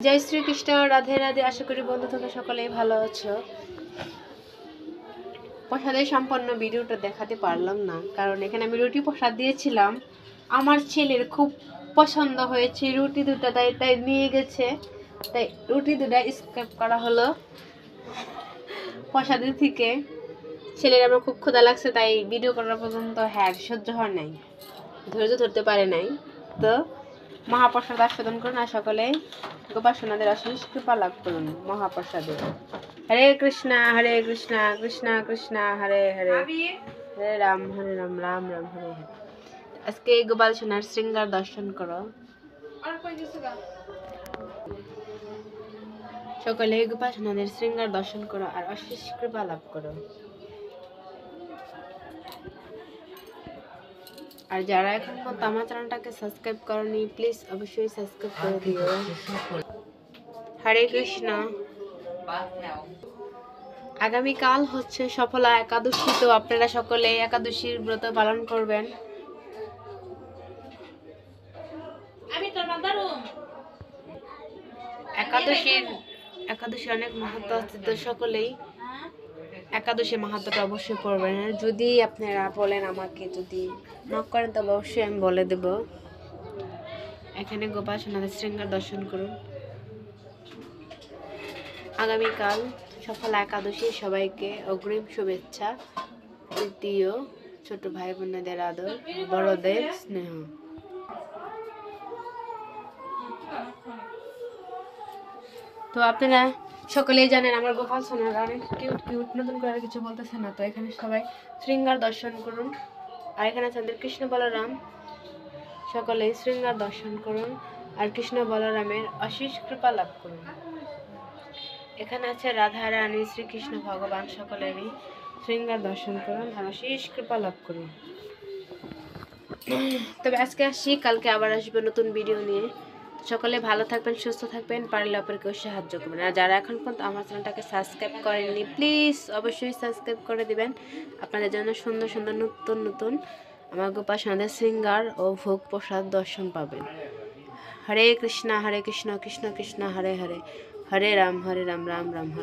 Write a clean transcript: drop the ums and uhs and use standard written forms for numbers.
জয় শ্রীকৃষ্ণ, রাধে রাধে। আশা করি বন্ধু তোমরা সকলেই ভালো আছো। প্রসাদের সম্পন্ন ভিডিওটা দেখাতে পারলাম না, কারণ এখানে আমি রুটি প্রসাদ দিয়েছিলাম। আমার ছেলের খুব পছন্দ হয়েছে রুটি দুটা, তাই নিয়ে গেছে, তাই রুটি দুটা স্ক্র্যাপ করা হলো প্রসাদের থেকে। ছেলের আমার খুব ক্ষুধা লাগছে, তাই ভিডিও করার পর্যন্ত সহ্য হয় নাই, ধৈর্য ধরতে পারে নাই। তো মহাপ্রসাদ আস্বাদন করুন আর সকলে গোপাসনাদের অশেষ কৃপা লাভ করুন মহাপ্রসাদে। হরে কৃষ্ণ কৃষ্ণ কৃষ্ণ হরে হরে, হরে রাম রাম রাম হরে হরে। আজকে গোপাল সোনার শৃঙ্গার দর্শন করো সকলে, গোপাল সোনাদের শৃঙ্গার দর্শন করো আর অশেষ কৃপা লাভ করো। আর যারা এখন পর্যন্ত আমার চ্যানেলটাকে সাবস্ক্রাইব করনি, প্লিজ অবশ্যই সাবস্ক্রাইব করে দিও। হরে কৃষ্ণ। আগামীকাল হচ্ছে সফলা একাদশী, তো আপনারা সকলে একাদশীর ব্রত পালন করবেন। একাদশী অনেক মাহাত্ম্য আছে, তো সকলেই একাদশী মাহাত্ম্যটা অবশ্যই পড়বেন। যদি আপনারা বলেন আমাকে, যদি নক করেন তবে অবশ্যই আমি বলে দেব। এখানে গোপাল সোনাদের শৃঙ্গার দর্শন করুন। আগামীকাল সফলা একাদশী, সবাইকে অগ্রিম শুভেচ্ছা। তৃতীয় ছোট ভাই বোনদের আদর, বড়দের স্নেহ। তো আপনারা সকলেই জানেন আমার গোপাল সোনারা অনেক কিউট কিউট, নতুন করে কিছু বলতেছে না। তো এখানে সবাই শৃঙ্গার দর্শন করুন। আর এখানে আছেন কৃষ্ণ বলরাম, সকলেই শৃঙ্গার দর্শন করুন আর কৃষ্ণ বলরামের অশেষ কৃপা লাভ করুন। এখানে আছে রাধা রানী, শ্রীকৃষ্ণ ভগবান, সকলেরই শৃঙ্গার দর্শন করুন আর অশেষ কৃপা লাভ করুন। তবে আজকে আসি, কালকে আবার আসবো নতুন ভিডিও নিয়ে। সকলে ভালো থাকবেন, সুস্থ থাকবেন, পারলে অপরকেও সাহায্য করবেন। আর যারা এখন পর্যন্ত আমার চ্যানেলটাকে সাবস্ক্রাইব করেননি, প্লিজ অবশ্যই সাবস্ক্রাইব করে দিবেন। আপনাদের জন্য সুন্দর সুন্দর নতুন নতুন আমার গোপাল সোনাদের শৃঙ্গার ও ভোগ প্রসাদ দর্শন পাবেন। হরে কৃষ্ণ কৃষ্ণ কৃষ্ণ হরে হরে, হরে রাম রাম রাম হরে।